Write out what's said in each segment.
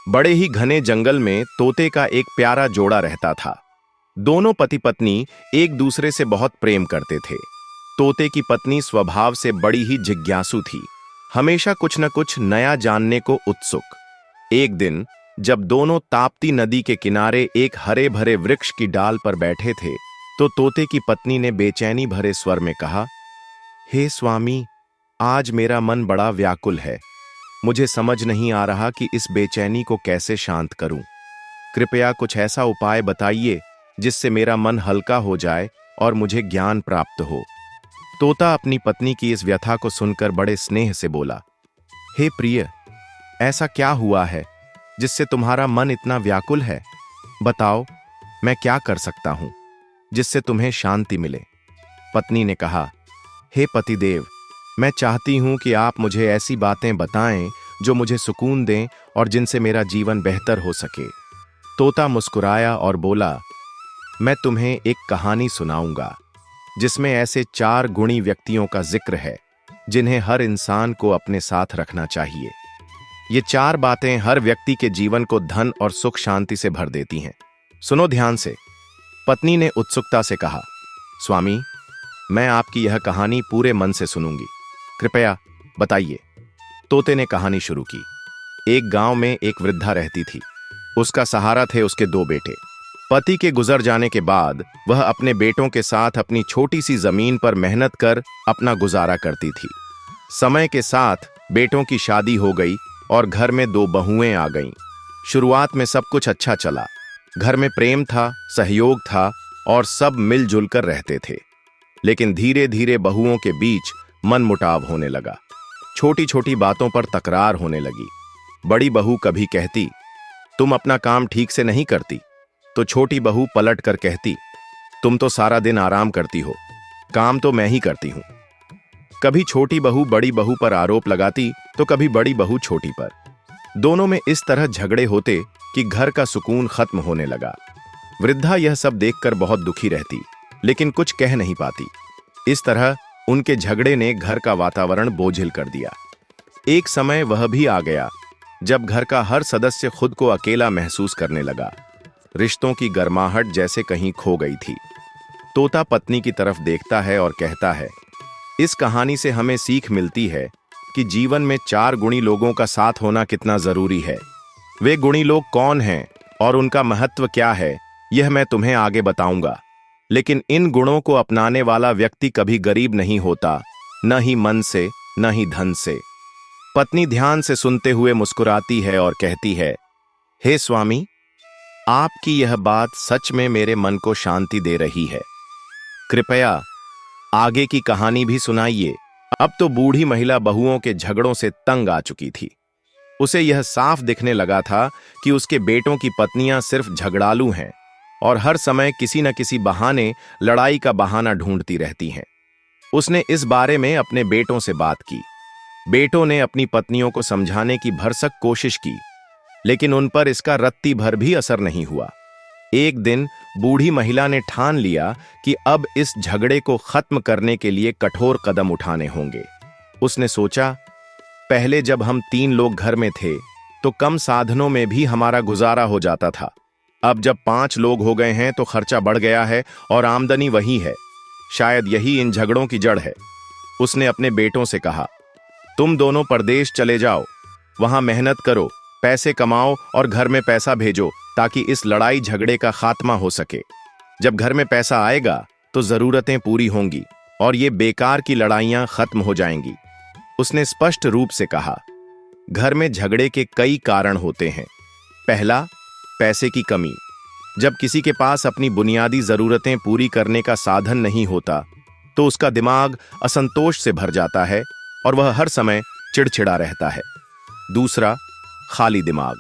बड़े ही घने जंगल में तोते का एक प्यारा जोड़ा रहता था। दोनों पति पत्नी एक दूसरे से बहुत प्रेम करते थे। तोते की पत्नी स्वभाव से बड़ी ही जिज्ञासु थी, हमेशा कुछ न कुछ नया जानने को उत्सुक। एक दिन जब दोनों ताप्ती नदी के किनारे एक हरे भरे वृक्ष की डाल पर बैठे थे, तो तोते की पत्नी ने बेचैनी भरे स्वर में कहा, हे स्वामी, आज मेरा मन बड़ा व्याकुल है। मुझे समझ नहीं आ रहा कि इस बेचैनी को कैसे शांत करूं। कृपया कुछ ऐसा उपाय बताइए जिससे मेरा मन हल्का हो जाए और मुझे ज्ञान प्राप्त हो। तोता अपनी पत्नी की इस व्यथा को सुनकर बड़े स्नेह से बोला, हे प्रिय, ऐसा क्या हुआ है जिससे तुम्हारा मन इतना व्याकुल है? बताओ, मैं क्या कर सकता हूं जिससे तुम्हें शांति मिले। पत्नी ने कहा, हे पतिदेव, मैं चाहती हूं कि आप मुझे ऐसी बातें बताएं जो मुझे सुकून दें और जिनसे मेरा जीवन बेहतर हो सके। तोता मुस्कुराया और बोला, मैं तुम्हें एक कहानी सुनाऊंगा जिसमें ऐसे 4 गुणी व्यक्तियों का जिक्र है जिन्हें हर इंसान को अपने साथ रखना चाहिए। ये 4 बातें हर व्यक्ति के जीवन को धन और सुख शांति से भर देती हैं। सुनो ध्यान से। पत्नी ने उत्सुकता से कहा, स्वामी, मैं आपकी यह कहानी पूरे मन से सुनूंगी, कृपया बताइए। तोते ने कहानी शुरू की। एक गांव में एक वृद्धा रहती थी। उसका सहारा थे उसके 2 बेटे। पति के गुजर जाने के बाद वह अपने बेटों के साथ अपनी छोटी सी जमीन पर मेहनत कर अपना गुजारा करती थी। समय के साथ बेटों की शादी हो गई और घर में 2 बहुएं आ गईं। शुरुआत में सब कुछ अच्छा चला। घर में प्रेम था, सहयोग था और सब मिलजुल कर रहते थे। लेकिन धीरे धीरे बहुओं के बीच मनमुटाव होने लगा। छोटी छोटी बातों पर तकरार होने लगी। बड़ी बहू कभी कहती, तुम अपना काम ठीक से नहीं करती, तो छोटी बहू पलट कर कहती, तुम तो सारा दिन आराम करती हो, काम तो मैं ही करती हूं। कभी छोटी बहू बड़ी बहू पर आरोप लगाती तो कभी बड़ी बहू छोटी पर। दोनों में इस तरह झगड़े होते कि घर का सुकून खत्म होने लगा। वृद्धा यह सब देखकर बहुत दुखी रहती, लेकिन कुछ कह नहीं पाती। इस तरह उनके झगड़े ने घर का वातावरण बोझिल कर दिया। एक समय वह भी आ गया जब घर का हर सदस्य खुद को अकेला महसूस करने लगा। रिश्तों की गर्माहट जैसे कहीं खो गई थी। तोता पत्नी की तरफ देखता है और कहता है, इस कहानी से हमें सीख मिलती है कि जीवन में 4 गुणी लोगों का साथ होना कितना जरूरी है। वे गुणी लोग कौन हैं और उनका महत्व क्या है, यह मैं तुम्हें आगे बताऊंगा। लेकिन इन गुणों को अपनाने वाला व्यक्ति कभी गरीब नहीं होता, न ही मन से न ही धन से। पत्नी ध्यान से सुनते हुए मुस्कुराती है और कहती है, हे स्वामी, आपकी यह बात सच में मेरे मन को शांति दे रही है। कृपया आगे की कहानी भी सुनाइए। अब तो बूढ़ी महिला बहुओं के झगड़ों से तंग आ चुकी थी। उसे यह साफ दिखने लगा था कि उसके बेटों की पत्नियां सिर्फ झगड़ालू हैं और हर समय किसी न किसी बहाने लड़ाई का बहाना ढूंढती रहती हैं। उसने इस बारे में अपने बेटों से बात की। बेटों ने अपनी पत्नियों को समझाने की भरसक कोशिश की, लेकिन उन पर इसका रत्ती भर भी असर नहीं हुआ। एक दिन बूढ़ी महिला ने ठान लिया कि अब इस झगड़े को खत्म करने के लिए कठोर कदम उठाने होंगे। उसने सोचा, पहले जब हम 3 लोग घर में थे तो कम साधनों में भी हमारा गुजारा हो जाता था। अब जब 5 लोग हो गए हैं तो खर्चा बढ़ गया है और आमदनी वही है। शायद यही इन झगड़ों की जड़ है। उसने अपने बेटों से कहा, तुम दोनों परदेश चले जाओ, वहां मेहनत करो, पैसे कमाओ और घर में पैसा भेजो ताकि इस लड़ाई झगड़े का खात्मा हो सके। जब घर में पैसा आएगा तो जरूरतें पूरी होंगी और ये बेकार की लड़ाइयां खत्म हो जाएंगी। उसने स्पष्ट रूप से कहा, घर में झगड़े के कई कारण होते हैं। पहला, पैसे की कमी। जब किसी के पास अपनी बुनियादी जरूरतें पूरी करने का साधन नहीं होता तो उसका दिमाग असंतोष से भर जाता है और वह हर समय चिड़चिड़ा रहता है। दूसरा, खाली दिमाग।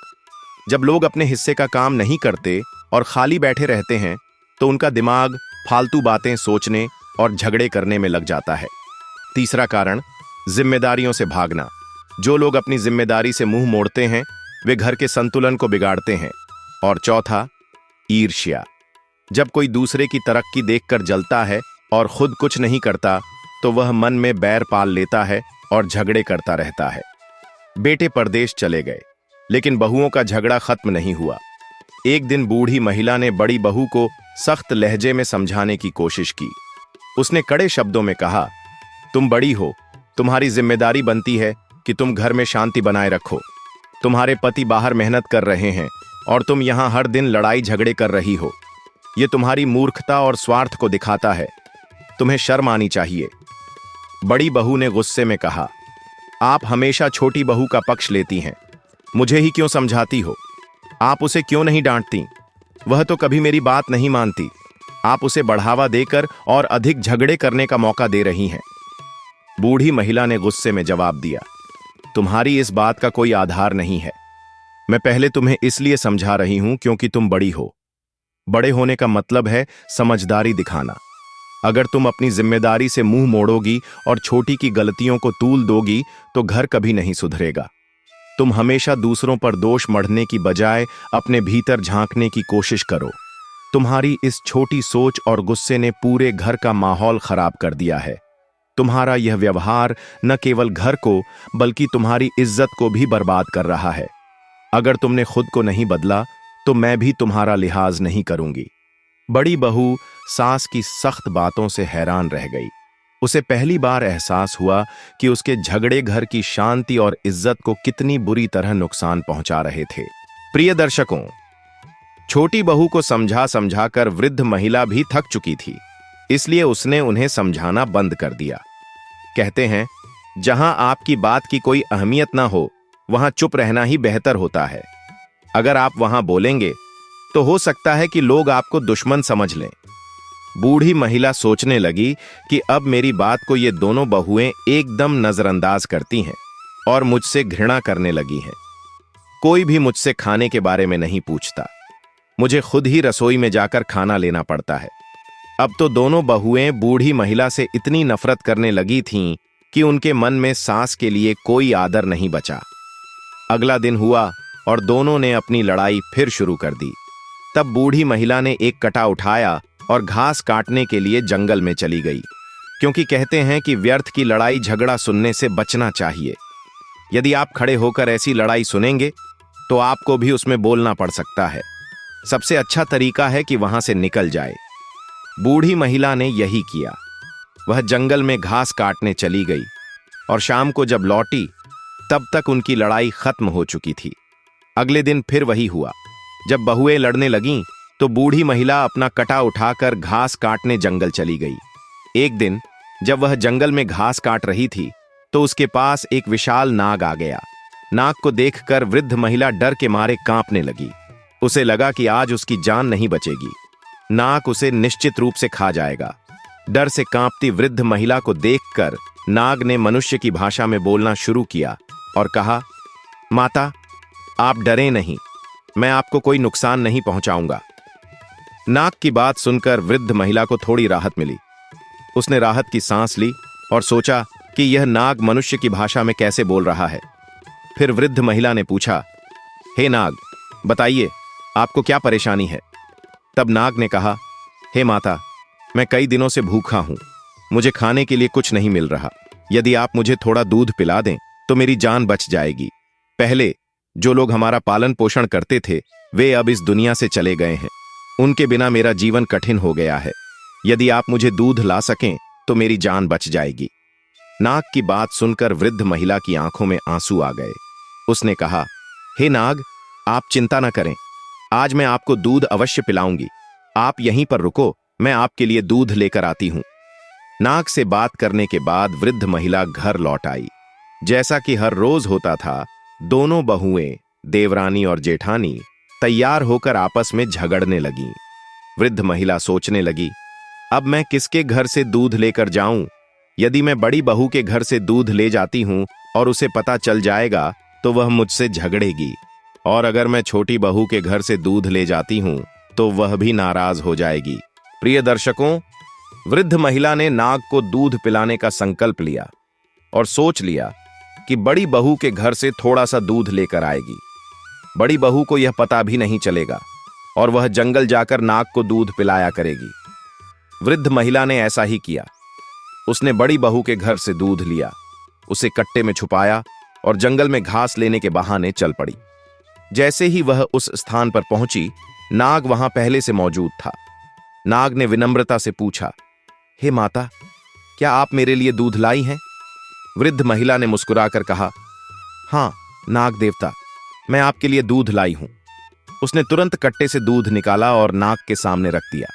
जब लोग अपने हिस्से का काम नहीं करते और खाली बैठे रहते हैं तो उनका दिमाग फालतू बातें सोचने और झगड़े करने में लग जाता है। तीसरा कारण, जिम्मेदारियों से भागना। जो लोग अपनी जिम्मेदारी से मुंह मोड़ते हैं वे घर के संतुलन को बिगाड़ते हैं। और चौथा, ईर्ष्या। जब कोई दूसरे की तरक्की देखकर जलता है और खुद कुछ नहीं करता तो वह मन में बैर पाल लेता है और झगड़े करता रहता है। बेटे परदेश चले गए। लेकिन बहुओं का झगड़ा खत्म नहीं हुआ। एक दिन बूढ़ी महिला ने बड़ी बहू को सख्त लहजे में समझाने की कोशिश की। उसने कड़े शब्दों में कहा, तुम बड़ी हो, तुम्हारी जिम्मेदारी बनती है कि तुम घर में शांति बनाए रखो। तुम्हारे पति बाहर मेहनत कर रहे हैं और तुम यहां हर दिन लड़ाई झगड़े कर रही हो। यह तुम्हारी मूर्खता और स्वार्थ को दिखाता है। तुम्हें शर्म आनी चाहिए। बड़ी बहू ने गुस्से में कहा, आप हमेशा छोटी बहू का पक्ष लेती हैं। मुझे ही क्यों समझाती हो? आप उसे क्यों नहीं डांटती? वह तो कभी मेरी बात नहीं मानती। आप उसे बढ़ावा देकर और अधिक झगड़े करने का मौका दे रही हैं। बूढ़ी महिला ने गुस्से में जवाब दिया, तुम्हारी इस बात का कोई आधार नहीं है। मैं पहले तुम्हें इसलिए समझा रही हूं क्योंकि तुम बड़ी हो। बड़े होने का मतलब है समझदारी दिखाना। अगर तुम अपनी जिम्मेदारी से मुंह मोड़ोगी और छोटी की गलतियों को तूल दोगी तो घर कभी नहीं सुधरेगा। तुम हमेशा दूसरों पर दोष मढ़ने की बजाय अपने भीतर झांकने की कोशिश करो। तुम्हारी इस छोटी सोच और गुस्से ने पूरे घर का माहौल खराब कर दिया है। तुम्हारा यह व्यवहार न केवल घर को बल्कि तुम्हारी इज्जत को भी बर्बाद कर रहा है। अगर तुमने खुद को नहीं बदला तो मैं भी तुम्हारा लिहाज नहीं करूंगी। बड़ी बहू सास की सख्त बातों से हैरान रह गई। उसे पहली बार एहसास हुआ कि उसके झगड़े घर की शांति और इज्जत को कितनी बुरी तरह नुकसान पहुंचा रहे थे। प्रिय दर्शकों, छोटी बहू को समझा समझाकर वृद्ध महिला भी थक चुकी थी, इसलिए उसने उन्हें समझाना बंद कर दिया। कहते हैं, जहां आपकी बात की कोई अहमियत ना हो वहां चुप रहना ही बेहतर होता है। अगर आप वहां बोलेंगे तो हो सकता है कि लोग आपको दुश्मन समझ लें। बूढ़ी महिला सोचने लगी कि अब मेरी बात को ये दोनों बहुएं एकदम नजरअंदाज करती हैं और मुझसे घृणा करने लगी हैं। कोई भी मुझसे खाने के बारे में नहीं पूछता। मुझे खुद ही रसोई में जाकर खाना लेना पड़ता है। अब तो दोनों बहुएं बूढ़ी महिला से इतनी नफरत करने लगी थीं कि उनके मन में सास के लिए कोई आदर नहीं बचा। अगला दिन हुआ और दोनों ने अपनी लड़ाई फिर शुरू कर दी। तब बूढ़ी महिला ने एक कटा उठाया और घास काटने के लिए जंगल में चली गई, क्योंकि कहते हैं कि व्यर्थ की लड़ाई झगड़ा सुनने से बचना चाहिए। यदि आप खड़े होकर ऐसी लड़ाई सुनेंगे तो आपको भी उसमें बोलना पड़ सकता है। सबसे अच्छा तरीका है कि वहां से निकल जाए। बूढ़ी महिला ने यही किया। वह जंगल में घास काटने चली गई और शाम को जब लौटी तब तक उनकी लड़ाई खत्म हो चुकी थी। अगले दिन फिर वही हुआ। जब बहुएं लड़ने लगीं तो बूढ़ी महिला अपना कटा उठाकर घास काटने जंगल चली गई। एक दिन जब वह जंगल में घास काट रही थी तो उसके पास एक विशाल नाग आ गया। नाग को देखकर वृद्ध महिला डर के मारे कांपने लगी। उसे लगा कि आज उसकी जान नहीं बचेगी। नाग उसे निश्चित रूप से खा जाएगा। डर से कांपती वृद्ध महिला को देखकर नाग ने मनुष्य की भाषा में बोलना शुरू किया और कहा, माता, आप डरें नहीं, मैं आपको कोई नुकसान नहीं पहुंचाऊंगा। नाग की बात सुनकर वृद्ध महिला को थोड़ी राहत मिली। उसने राहत की सांस ली और सोचा कि यह नाग मनुष्य की भाषा में कैसे बोल रहा है। फिर वृद्ध महिला ने पूछा, हे नाग, बताइए आपको क्या परेशानी है? तब नाग ने कहा, हे माता, मैं कई दिनों से भूखा हूं। मुझे खाने के लिए कुछ नहीं मिल रहा। यदि आप मुझे थोड़ा दूध पिला दें तो मेरी जान बच जाएगी। पहले जो लोग हमारा पालन पोषण करते थे वे अब इस दुनिया से चले गए हैं। उनके बिना मेरा जीवन कठिन हो गया है। यदि आप मुझे दूध ला सकें तो मेरी जान बच जाएगी। नाग की बात सुनकर वृद्ध महिला की आंखों में आंसू आ गए। उसने कहा, हे नाग, आप चिंता न करें, आज मैं आपको दूध अवश्य पिलाऊंगी। आप यहीं पर रुको, मैं आपके लिए दूध लेकर आती हूं। नाग से बात करने के बाद वृद्ध महिला घर लौट आई। जैसा कि हर रोज होता था, दोनों बहुएं, देवरानी और जेठानी, तैयार होकर आपस में झगड़ने लगीं। वृद्ध महिला सोचने लगी, अब मैं किसके घर से दूध लेकर जाऊं? यदि मैं बड़ी बहू के घर से दूध ले जाती हूं और उसे पता चल जाएगा तो वह मुझसे झगड़ेगी, और अगर मैं छोटी बहू के घर से दूध ले जाती हूं तो वह भी नाराज हो जाएगी। प्रिय दर्शकों, वृद्ध महिला ने नाग को दूध पिलाने का संकल्प लिया और सोच लिया कि बड़ी बहू के घर से थोड़ा सा दूध लेकर आएगी। बड़ी बहू को यह पता भी नहीं चलेगा और वह जंगल जाकर नाग को दूध पिलाया करेगी। वृद्ध महिला ने ऐसा ही किया। उसने बड़ी बहू के घर से दूध लिया, उसे कट्टे में छुपाया और जंगल में घास लेने के बहाने चल पड़ी। जैसे ही वह उस स्थान पर पहुंची, नाग वहां पहले से मौजूद था। नाग ने विनम्रता से पूछा, हे माता, क्या आप मेरे लिए दूध लाई हैं? वृद्ध महिला ने मुस्कुराकर कहा, हाँ नाग देवता, मैं आपके लिए दूध लाई हूं। उसने तुरंत कट्टे से दूध निकाला और नाग के सामने रख दिया।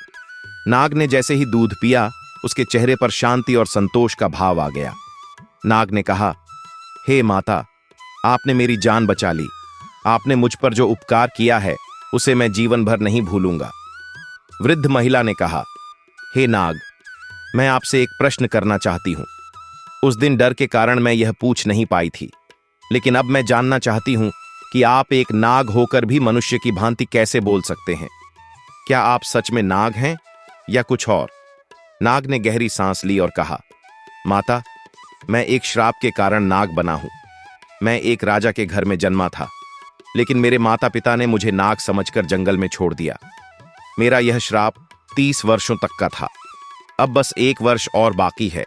नाग ने जैसे ही दूध पिया, उसके चेहरे पर शांति और संतोष का भाव आ गया। नाग ने कहा, हे माता, आपने मेरी जान बचा ली। आपने मुझ पर जो उपकार किया है उसे मैं जीवन भर नहीं भूलूंगा। वृद्ध महिला ने कहा, हे नाग, मैं आपसे एक प्रश्न करना चाहती हूं। उस दिन डर के कारण मैं यह पूछ नहीं पाई थी, लेकिन अब मैं जानना चाहती हूं कि आप एक नाग होकर भी मनुष्य की भांति कैसे बोल सकते हैं। क्या आप सच में नाग हैं या कुछ और? नाग ने गहरी सांस ली और कहा, माता, मैं एक श्राप के कारण नाग बना हूं। मैं एक राजा के घर में जन्मा था, लेकिन मेरे माता पिता ने मुझे नाग समझकर जंगल में छोड़ दिया। मेरा यह श्राप 30 वर्षों तक का था। अब बस 1 वर्ष और बाकी है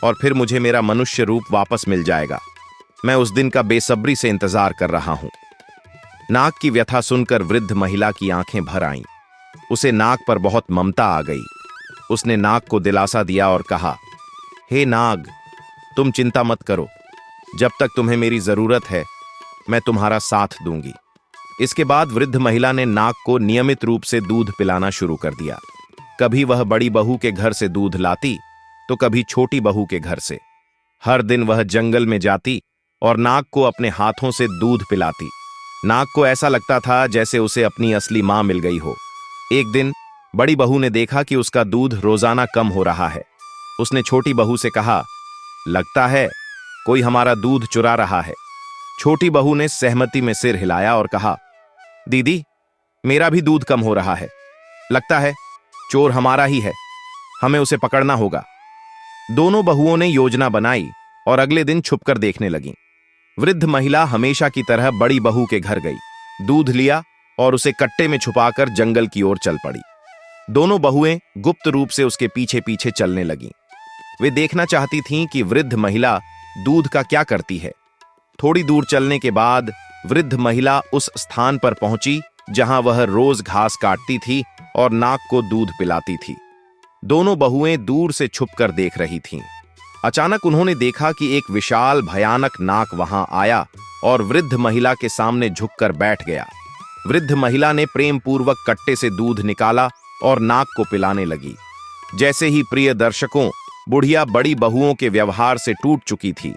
और फिर मुझे मेरा मनुष्य रूप वापस मिल जाएगा। मैं उस दिन का बेसब्री से इंतजार कर रहा हूं। नाग की व्यथा सुनकर वृद्ध महिला की आंखें भर आईं। उसे नाग पर बहुत ममता आ गई। उसने नाग को दिलासा दिया और कहा, हे नाग, तुम चिंता मत करो। जब तक तुम्हें मेरी जरूरत है, मैं तुम्हारा साथ दूंगी। इसके बाद वृद्ध महिला ने नाग को नियमित रूप से दूध पिलाना शुरू कर दिया। कभी वह बड़ी बहू के घर से दूध लाती, तो कभी छोटी बहू के घर से। हर दिन वह जंगल में जाती और नाग को अपने हाथों से दूध पिलाती। नाग को ऐसा लगता था जैसे उसे अपनी असली मां मिल गई हो। एक दिन बड़ी बहू ने देखा कि उसका दूध रोजाना कम हो रहा है। उसने छोटी बहू से कहा, लगता है कोई हमारा दूध चुरा रहा है। छोटी बहू ने सहमति में सिर हिलाया और कहा, दीदी, मेरा भी दूध कम हो रहा है। लगता है चोर हमारा ही है। हमें उसे पकड़ना होगा। दोनों बहुओं ने योजना बनाई और अगले दिन छुपकर देखने लगीं। वृद्ध महिला हमेशा की तरह बड़ी बहू के घर गई, दूध लिया और उसे कट्टे में छुपाकर जंगल की ओर चल पड़ी। दोनों बहुएं गुप्त रूप से उसके पीछे पीछे चलने लगीं। वे देखना चाहती थीं कि वृद्ध महिला दूध का क्या करती है। थोड़ी दूर चलने के बाद वृद्ध महिला उस स्थान पर पहुंची जहां वह रोज घास काटती थी और नाग को दूध पिलाती थी। दोनों बहुएं दूर से छुपकर देख रही थीं। अचानक उन्होंने देखा कि एक विशाल भयानक नाग वहां आया और वृद्ध महिला के सामने झुककर बैठ गया। वृद्ध महिला ने प्रेम पूर्वक कट्टे से दूध निकाला और नाग को पिलाने लगी। जैसे ही प्रिय दर्शकों, बुढ़िया बड़ी बहुओं के व्यवहार से टूट चुकी थी।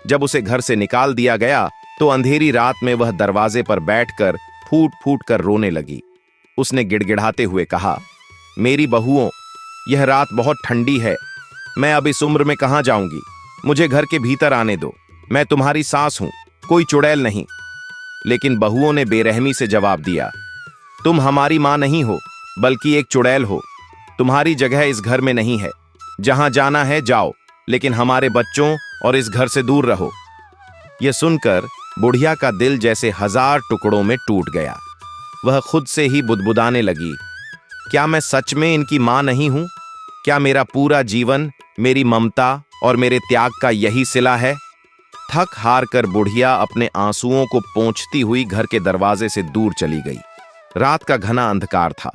जब उसे घर से निकाल दिया गया तो अंधेरी रात में वह दरवाजे पर बैठकर फूट फूट कर रोने लगी। उसने गिड़गिड़ाते हुए कहा, मेरी बहुओं, यह रात बहुत ठंडी है। मैं अब इस उम्र में कहां जाऊंगी? मुझे घर के भीतर आने दो। मैं तुम्हारी सास हूं, कोई चुड़ैल नहीं। लेकिन बहुओं ने बेरहमी से जवाब दिया, तुम हमारी मां नहीं हो, बल्कि एक चुड़ैल हो। तुम्हारी जगह इस घर में नहीं है। जहां जाना है जाओ, लेकिन हमारे बच्चों और इस घर से दूर रहो। यह सुनकर बुढ़िया का दिल जैसे 1000 टुकड़ों में टूट गया। वह खुद से ही बुदबुदाने लगी, क्या मैं सच में इनकी मां नहीं हूं? क्या मेरा पूरा जीवन मेरी ममता और मेरे त्याग का यही सिला है? थक हार कर बुढ़िया अपने आंसुओं को पोंछती हुई घर के दरवाजे से दूर चली गई। रात का घना अंधकार था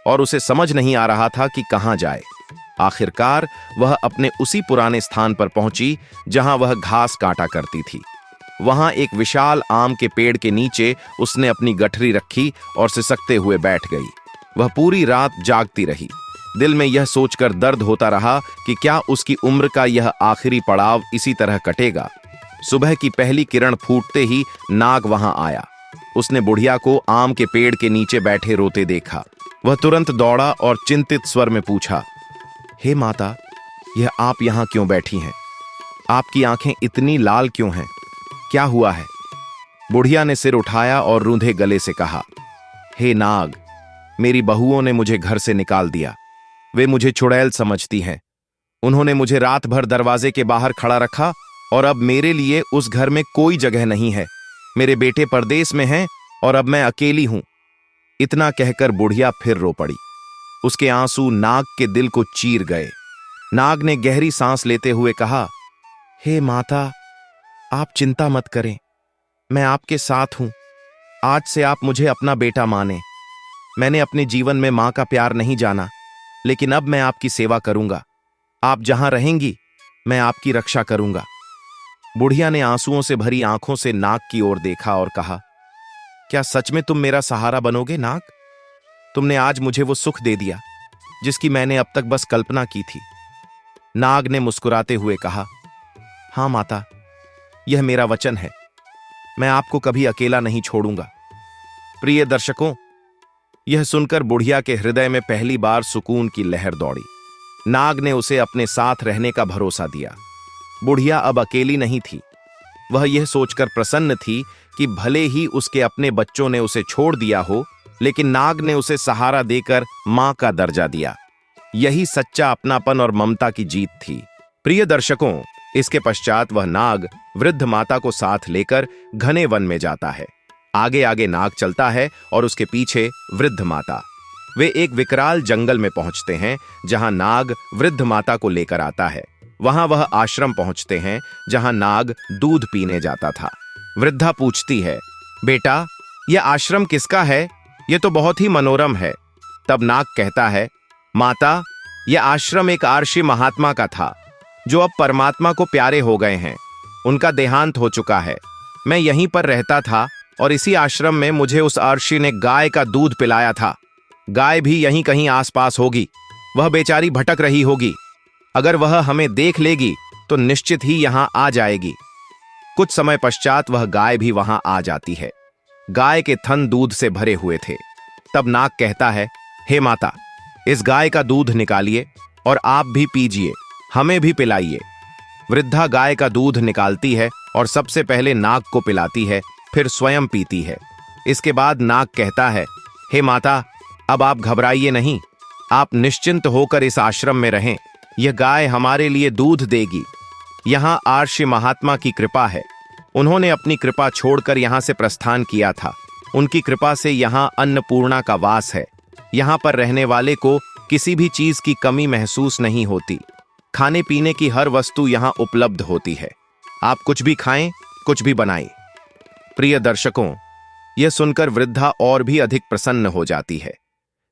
और उसे समझ नहीं आ रहा था कि कहां जाए। आखिरकार वह अपने उसी पुराने स्थान पर पहुंची जहां वह घास काटा करती थी। वहां एक विशाल आम के पेड़ के नीचे उसने अपनी गठरी रखी और सिसकते हुए बैठ गई। वह पूरी रात जागती रही। दिल में यह सोचकर दर्द होता रहा कि क्या उसकी उम्र का यह आखिरी पड़ाव इसी तरह कटेगा। सुबह की पहली किरण फूटते ही नाग वहां आया। उसने बुढ़िया को आम के पेड़ के नीचे बैठे रोते देखा। वह तुरंत दौड़ा और चिंतित स्वर में पूछा, हे माता, यह आप यहां क्यों बैठी हैं? आपकी आंखें इतनी लाल क्यों हैं? क्या हुआ है? बुढ़िया ने सिर उठाया और रूंधे गले से कहा, हे नाग, मेरी बहुओं ने मुझे घर से निकाल दिया। वे मुझे चुड़ैल समझती हैं। उन्होंने मुझे रात भर दरवाजे के बाहर खड़ा रखा और अब मेरे लिए उस घर में कोई जगह नहीं है। मेरे बेटे परदेश में हैं और अब मैं अकेली हूं। इतना कहकर बुढ़िया फिर रो पड़ी। उसके आंसू नाग के दिल को चीर गए। नाग ने गहरी सांस लेते हुए कहा, हे माता, आप चिंता मत करें। मैं आपके साथ हूं। आज से आप मुझे अपना बेटा माने। मैंने अपने जीवन में मां का प्यार नहीं जाना, लेकिन अब मैं आपकी सेवा करूंगा। आप जहां रहेंगी मैं आपकी रक्षा करूंगा। बुढ़िया ने आंसुओं से भरी आंखों से नाग की ओर देखा और कहा, क्या सच में तुम मेरा सहारा बनोगे नाग? तुमने आज मुझे वो सुख दे दिया जिसकी मैंने अब तक बस कल्पना की थी। नाग ने मुस्कुराते हुए कहा, हां माता, यह मेरा वचन है। मैं आपको कभी अकेला नहीं छोड़ूंगा। प्रिय दर्शकों, यह सुनकर बुढ़िया के हृदय में पहली बार सुकून की लहर दौड़ी। नाग ने उसे अपने साथ रहने का भरोसा दिया। बुढ़िया अब अकेली नहीं थी। वह यह सोचकर प्रसन्न थी कि भले ही उसके अपने बच्चों ने उसे छोड़ दिया हो, लेकिन नाग ने उसे सहारा देकर मां का दर्जा दिया। यही सच्चा अपनापन और ममता की जीत थी। प्रिय दर्शकों, इसके पश्चात वह नाग वृद्ध माता को साथ लेकर घने वन में जाता है। आगे आगे नाग चलता है और उसके पीछे वृद्ध माता। वे एक विकराल जंगल में पहुंचते हैं जहां नाग वृद्ध माता को लेकर आता है। वहां वह आश्रम पहुंचते हैं जहां नाग दूध पीने जाता था। वृद्धा पूछती है, बेटा, यह आश्रम किसका है? यह तो बहुत ही मनोरम है। तब नाग कहता है, माता, यह आश्रम एक आर्षि महात्मा का था जो अब परमात्मा को प्यारे हो गए हैं। उनका देहांत हो चुका है। मैं यहीं पर रहता था और इसी आश्रम में मुझे उस आर्षि ने गाय का दूध पिलाया था। गाय भी यहीं कहीं आसपास होगी। वह बेचारी भटक रही होगी। अगर वह हमें देख लेगी तो निश्चित ही यहां आ जाएगी। कुछ समय पश्चात वह गाय भी वहां आ जाती है। गाय के थन दूध से भरे हुए थे। तब नाग कहता है, हे माता, इस गाय का दूध निकालिए और आप भी पीजिए, हमें भी पिलाइए। वृद्धा गाय का दूध निकालती है और सबसे पहले नाग को पिलाती है, फिर स्वयं पीती है। इसके बाद नाग कहता है, हे माता, अब आप घबराइए नहीं। आप निश्चिंत होकर इस आश्रम में रहें। यह गाय हमारे लिए दूध देगी। यहां आर्षि महात्मा की कृपा है। उन्होंने अपनी कृपा छोड़कर यहां से प्रस्थान किया था। उनकी कृपा से यहां अन्नपूर्णा का वास है। यहां पर रहने वाले को किसी भी चीज की कमी महसूस नहीं होती। खाने पीने की हर वस्तु यहां उपलब्ध होती है। आप कुछ भी खाएं, कुछ भी बनाएं। प्रिय दर्शकों, यह सुनकर वृद्धा और भी अधिक प्रसन्न हो जाती है।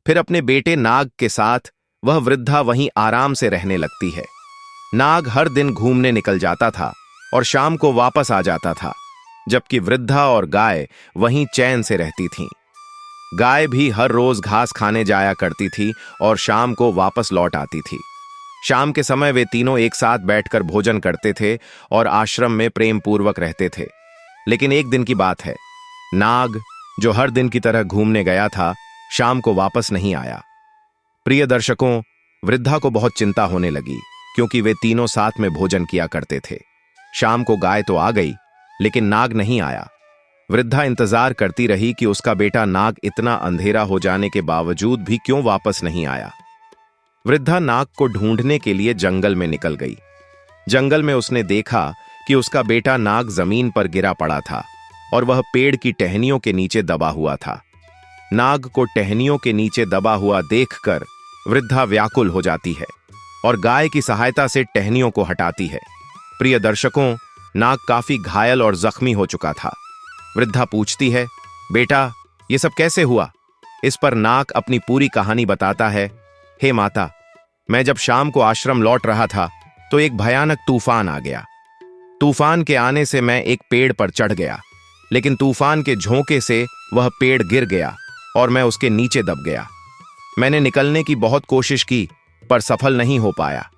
फिर अपने बेटे नाग के साथ वह वृद्धा वहीं आराम से रहने लगती है। नाग हर दिन घूमने निकल जाता था और शाम को वापस आ जाता था, जबकि वृद्धा और गाय वहीं चैन से रहती थीं। गाय भी हर रोज घास खाने जाया करती थी और शाम को वापस लौट आती थी। शाम के समय वे तीनों एक साथ बैठकर भोजन करते थे और आश्रम में प्रेम पूर्वक रहते थे। लेकिन एक दिन की बात है, नाग, जो हर दिन की तरह घूमने गया था, शाम को वापस नहीं आया। प्रिय दर्शकों, वृद्धा को बहुत चिंता होने लगी, क्योंकि वे तीनों साथ में भोजन किया करते थे। शाम को गाय तो आ गई, लेकिन नाग नहीं आया। वृद्धा इंतजार करती रही कि उसका बेटा नाग इतना अंधेरा हो जाने के बावजूद भी क्यों वापस नहीं आया। वृद्धा नाग को ढूंढने के लिए जंगल में निकल गई। जंगल में उसने देखा कि उसका बेटा नाग जमीन पर गिरा पड़ा था और वह पेड़ की टहनियों के नीचे दबा हुआ था। नाग को टहनियों के नीचे दबा हुआ देखकर वृद्धा व्याकुल हो जाती है और गाय की सहायता से टहनियों को हटाती है। प्रिय दर्शकों, नाग काफी घायल और जख्मी हो चुका था। वृद्धा पूछती है, बेटा, ये सब कैसे हुआ? इस पर नाग अपनी पूरी कहानी बताता है, हे माता, मैं जब शाम को आश्रम लौट रहा था तो एक भयानक तूफान आ गया। तूफान के आने से मैं एक पेड़ पर चढ़ गया, लेकिन तूफान के झोंके से वह पेड़ गिर गया और मैं उसके नीचे दब गया। मैंने निकलने की बहुत कोशिश की, पर सफल नहीं हो पाया।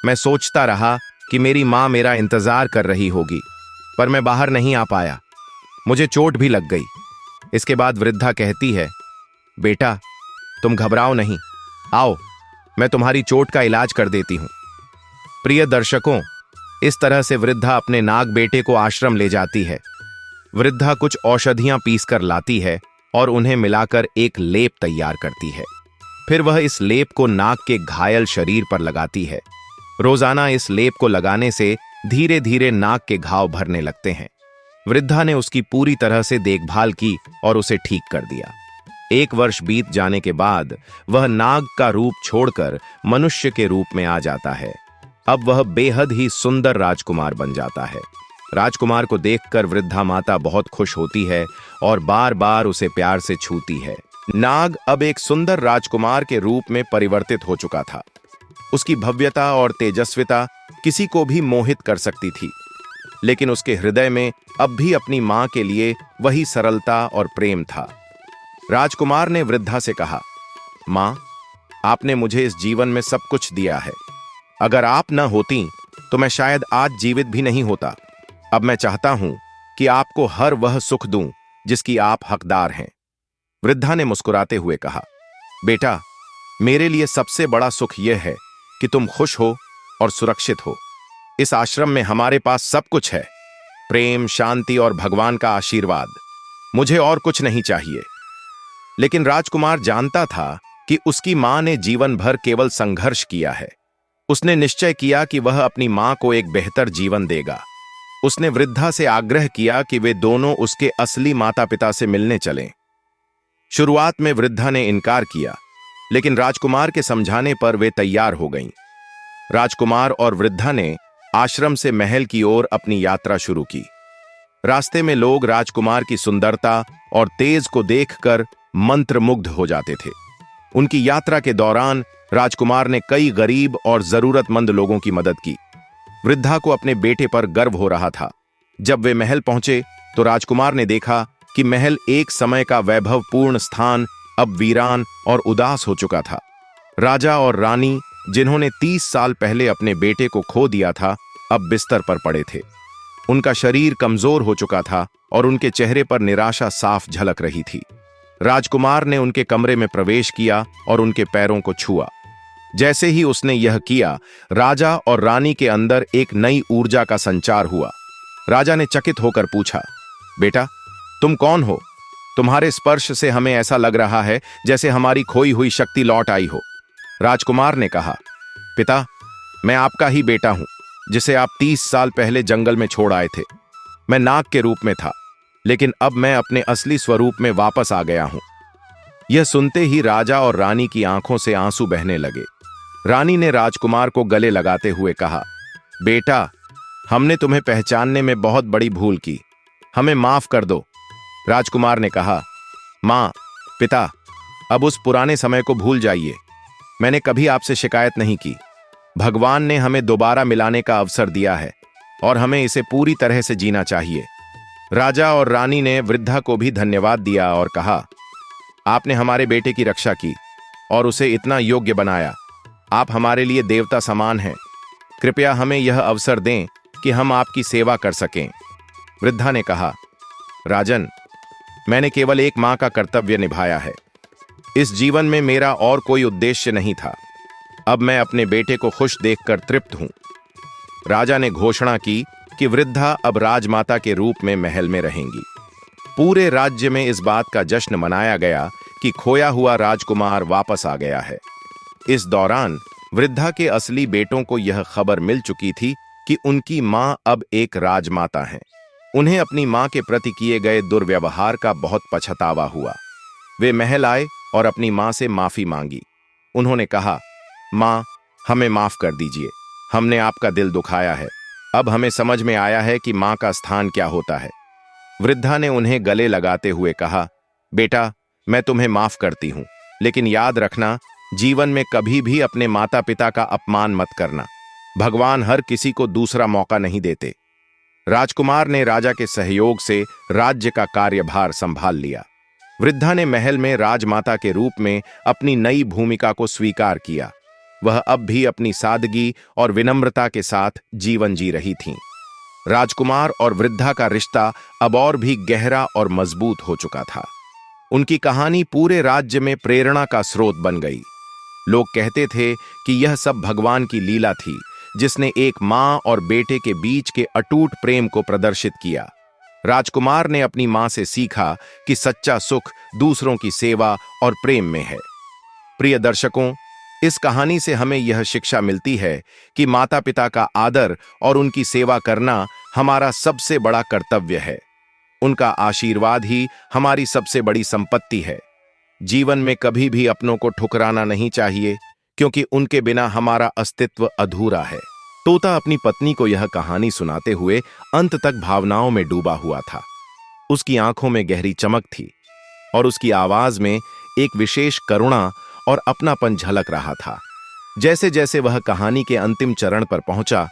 मैं सोचता रहा कि मेरी मां मेरा इंतजार कर रही होगी, पर मैं बाहर नहीं आ पाया। मुझे चोट भी लग गई। इसके बाद वृद्धा कहती है, बेटा, तुम घबराओ नहीं, आओ, मैं तुम्हारी चोट का इलाज कर देती हूं। प्रिय दर्शकों, इस तरह से वृद्धा अपने नाग बेटे को आश्रम ले जाती है। वृद्धा कुछ औषधियां पीसकर लाती है और उन्हें मिलाकर एक लेप तैयार करती है। फिर वह इस लेप को नाग के घायल शरीर पर लगाती है। रोजाना इस लेप को लगाने से धीरे धीरे नाग के घाव भरने लगते हैं। वृद्धा ने उसकी पूरी तरह से देखभाल की और उसे ठीक कर दिया। 1 वर्ष बीत जाने के बाद वह नाग का रूप छोड़कर मनुष्य के रूप में आ जाता है। अब वह बेहद ही सुंदर राजकुमार बन जाता है। राजकुमार को देखकर वृद्धा माता बहुत खुश होती है और बार बार उसे प्यार से छूती है। नाग अब एक सुंदर राजकुमार के रूप में परिवर्तित हो चुका था। उसकी भव्यता और तेजस्विता किसी को भी मोहित कर सकती थी, लेकिन उसके हृदय में अब भी अपनी मां के लिए वही सरलता और प्रेम था। राजकुमार ने वृद्धा से कहा, मां, आपने मुझे इस जीवन में सब कुछ दिया है। अगर आप न होती तो मैं शायद आज जीवित भी नहीं होता। अब मैं चाहता हूं कि आपको हर वह सुख दूं जिसकी आप हकदार हैं। वृद्धा ने मुस्कुराते हुए कहा, बेटा, मेरे लिए सबसे बड़ा सुख यह है कि तुम खुश हो और सुरक्षित हो। इस आश्रम में हमारे पास सब कुछ है, प्रेम, शांति और भगवान का आशीर्वाद। मुझे और कुछ नहीं चाहिए। लेकिन राजकुमार जानता था कि उसकी मां ने जीवन भर केवल संघर्ष किया है। उसने निश्चय किया कि वह अपनी मां को एक बेहतर जीवन देगा। उसने वृद्धा से आग्रह किया कि वे दोनों उसके असली माता पिता से मिलने चलें। शुरुआत में वृद्धा ने इनकार किया, लेकिन राजकुमार के समझाने पर वे तैयार हो गईं। राजकुमार और वृद्धा ने आश्रम से महल की ओर अपनी यात्रा शुरू की। रास्ते में लोग राजकुमार की सुंदरता और तेज को देखकर मंत्रमुग्ध हो जाते थे। उनकी यात्रा के दौरान राजकुमार ने कई गरीब और जरूरतमंद लोगों की मदद की। वृद्धा को अपने बेटे पर गर्व हो रहा था। जब वे महल पहुंचे तो राजकुमार ने देखा कि महल एक समय का वैभवपूर्ण स्थान अब वीरान और उदास हो चुका था। राजा और रानी, जिन्होंने 30 साल पहले अपने बेटे को खो दिया था, अब बिस्तर पर पड़े थे। उनका शरीर कमजोर हो चुका था और उनके चेहरे पर निराशा साफ झलक रही थी। राजकुमार ने उनके कमरे में प्रवेश किया और उनके पैरों को छुआ। जैसे ही उसने यह किया, राजा और रानी के अंदर एक नई ऊर्जा का संचार हुआ। राजा ने चकित होकर पूछा, बेटा, तुम कौन हो? तुम्हारे स्पर्श से हमें ऐसा लग रहा है जैसे हमारी खोई हुई शक्ति लौट आई हो। राजकुमार ने कहा, पिता, मैं आपका ही बेटा हूं, जिसे आप 30 साल पहले जंगल में छोड़ आए थे। मैं नाग के रूप में था, लेकिन अब मैं अपने असली स्वरूप में वापस आ गया हूं। यह सुनते ही राजा और रानी की आंखों से आंसू बहने लगे। रानी ने राजकुमार को गले लगाते हुए कहा, बेटा, हमने तुम्हें पहचानने में बहुत बड़ी भूल की, हमें माफ कर दो। राजकुमार ने कहा, मां, पिता, अब उस पुराने समय को भूल जाइए। मैंने कभी आपसे शिकायत नहीं की। भगवान ने हमें दोबारा मिलाने का अवसर दिया है और हमें इसे पूरी तरह से जीना चाहिए। राजा और रानी ने वृद्धा को भी धन्यवाद दिया और कहा, आपने हमारे बेटे की रक्षा की और उसे इतना योग्य बनाया। आप हमारे लिए देवता समान हैं। कृपया हमें यह अवसर दें कि हम आपकी सेवा कर सकें। वृद्धा ने कहा, राजन, मैंने केवल एक मां का कर्तव्य निभाया है। इस जीवन में मेरा और कोई उद्देश्य नहीं था। अब मैं अपने बेटे को खुश देखकर तृप्त हूं। राजा ने घोषणा की कि वृद्धा अब राजमाता के रूप में महल में रहेंगी। पूरे राज्य में इस बात का जश्न मनाया गया कि खोया हुआ राजकुमार वापस आ गया है। इस दौरान वृद्धा के असली बेटों को यह खबर मिल चुकी थी कि उनकी मां अब एक राजमाता हैं। उन्हें अपनी मां के प्रति किए गए दुर्व्यवहार का बहुत पछतावा हुआ। वे महल आए और अपनी मां से माफी मांगी। उन्होंने कहा, मां, हमें माफ कर दीजिए। हमने आपका दिल दुखाया है। अब हमें समझ में आया है कि मां का स्थान क्या होता है। वृद्धा ने उन्हें गले लगाते हुए कहा, बेटा, मैं तुम्हें माफ करती हूं, लेकिन याद रखना, जीवन में कभी भी अपने माता पिता का अपमान मत करना। भगवान हर किसी को दूसरा मौका नहीं देते। राजकुमार ने राजा के सहयोग से राज्य का कार्यभार संभाल लिया। वृद्धा ने महल में राजमाता के रूप में अपनी नई भूमिका को स्वीकार किया। वह अब भी अपनी सादगी और विनम्रता के साथ जीवन जी रही थीं। राजकुमार और वृद्धा का रिश्ता अब और भी गहरा और मजबूत हो चुका था। उनकी कहानी पूरे राज्य में प्रेरणा का स्रोत बन गई। लोग कहते थे कि यह सब भगवान की लीला थी, जिसने एक मां और बेटे के बीच के अटूट प्रेम को प्रदर्शित किया। राजकुमार ने अपनी मां से सीखा कि सच्चा सुख दूसरों की सेवा और प्रेम में है। प्रिय दर्शकों, इस कहानी से हमें यह शिक्षा मिलती है कि माता पिता का आदर और उनकी सेवा करना हमारा सबसे बड़ा कर्तव्य है। उनका आशीर्वाद ही हमारी सबसे बड़ी संपत्ति है। जीवन में कभी भी अपनों को ठुकराना नहीं चाहिए, क्योंकि उनके बिना हमारा अस्तित्व अधूरा है। तोता अपनी पत्नी को यह कहानी सुनाते हुए अंत तक भावनाओं में डूबा हुआ था। उसकी आंखों में गहरी चमक थी और उसकी आवाज में एक विशेष करुणा और अपनापन झलक रहा था। जैसे जैसे वह कहानी के अंतिम चरण पर पहुंचा,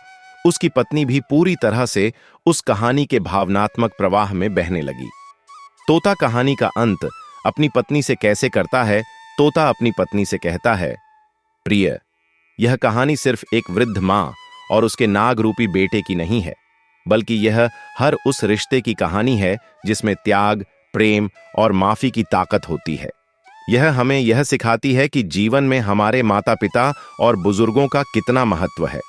उसकी पत्नी भी पूरी तरह से उस कहानी के भावनात्मक प्रवाह में बहने लगी। तोता कहानी का अंत अपनी पत्नी से कैसे करता है? तोता अपनी पत्नी से कहता है, प्रिय, यह कहानी सिर्फ एक वृद्ध मां और उसके नाग रूपी बेटे की नहीं है, बल्कि यह हर उस रिश्ते की कहानी है जिसमें त्याग, प्रेम और माफी की ताकत होती है। यह हमें यह सिखाती है कि जीवन में हमारे माता पिता और बुजुर्गों का कितना महत्व है।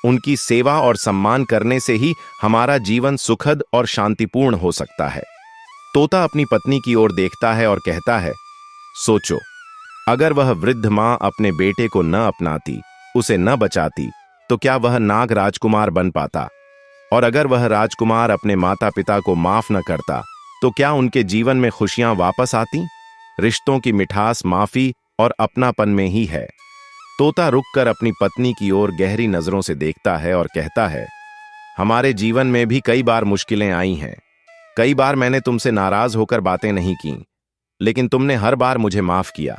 उनकी सेवा और सम्मान करने से ही हमारा जीवन सुखद और शांतिपूर्ण हो सकता है। तोता अपनी पत्नी की ओर देखता है और कहता है, सोचो, अगर वह वृद्ध मां अपने बेटे को न अपनाती, उसे न बचाती, तो क्या वह नाग राजकुमार बन पाता? और अगर वह राजकुमार अपने माता पिता को माफ न करता, तो क्या उनके जीवन में खुशियां वापस आती? रिश्तों की मिठास माफी और अपनापन में ही है। तोता रुककर अपनी पत्नी की ओर गहरी नजरों से देखता है और कहता है, हमारे जीवन में भी कई बार मुश्किलें आई हैं। कई बार मैंने तुमसे नाराज होकर बातें नहीं की, लेकिन तुमने हर बार मुझे माफ किया।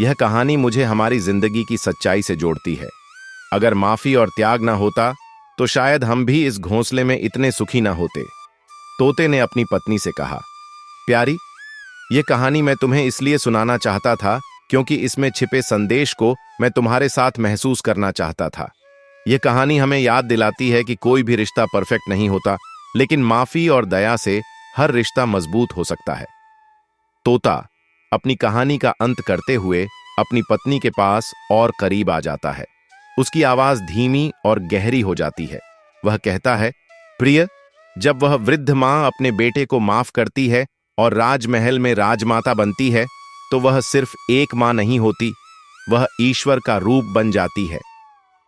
यह कहानी मुझे हमारी जिंदगी की सच्चाई से जोड़ती है। अगर माफी और त्याग ना होता, तो शायद हम भी इस घोंसले में इतने सुखी ना होते। तोते ने अपनी पत्नी से कहा, प्यारी, यह कहानी मैं तुम्हें इसलिए सुनाना चाहता था क्योंकि इसमें छिपे संदेश को मैं तुम्हारे साथ महसूस करना चाहता था। यह कहानी हमें याद दिलाती है कि कोई भी रिश्ता परफेक्ट नहीं होता, लेकिन माफी और दया से हर रिश्ता मजबूत हो सकता है। तोता अपनी कहानी का अंत करते हुए अपनी पत्नी के पास और करीब आ जाता है। उसकी आवाज धीमी और गहरी हो जाती है। वह कहता है, प्रिय, जब वह वृद्ध मां अपने बेटे को माफ करती है और राजमहल में राजमाता बनती है, तो वह सिर्फ एक मां नहीं होती, वह ईश्वर का रूप बन जाती है।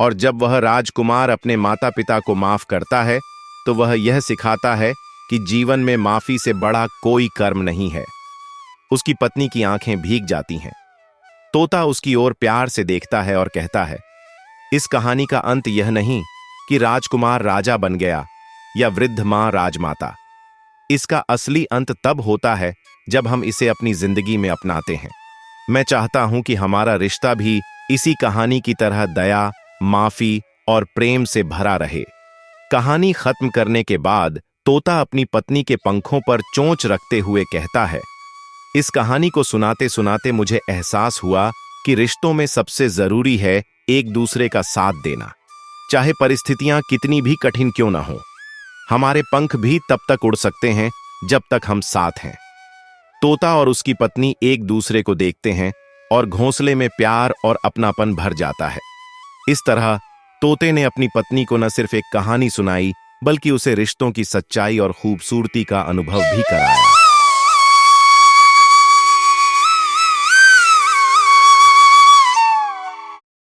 और जब वह राजकुमार अपने माता पिता को माफ करता है, तो वह यह सिखाता है कि जीवन में माफी से बड़ा कोई कर्म नहीं है। उसकी पत्नी की आंखें भीग जाती हैं। तोता उसकी ओर प्यार से देखता है और कहता है, इस कहानी का अंत यह नहीं कि राजकुमार राजा बन गया या वृद्ध मां राजमाता। इसका असली अंत तब होता है जब हम इसे अपनी जिंदगी में अपनाते हैं। मैं चाहता हूं कि हमारा रिश्ता भी इसी कहानी की तरह दया, माफी और प्रेम से भरा रहे। कहानी खत्म करने के बाद तोता अपनी पत्नी के पंखों पर चोंच रखते हुए कहता है, इस कहानी को सुनाते सुनाते मुझे एहसास हुआ कि रिश्तों में सबसे जरूरी है एक दूसरे का साथ देना, चाहे परिस्थितियां कितनी भी कठिन क्यों ना हो। हमारे पंख भी तब तक उड़ सकते हैं जब तक हम साथ हैं। तोता और उसकी पत्नी एक दूसरे को देखते हैं और घोंसले में प्यार और अपनापन भर जाता है। इस तरह तोते ने अपनी पत्नी को न सिर्फ एक कहानी सुनाई, बल्कि उसे रिश्तों की सच्चाई और खूबसूरती का अनुभव भी कराया।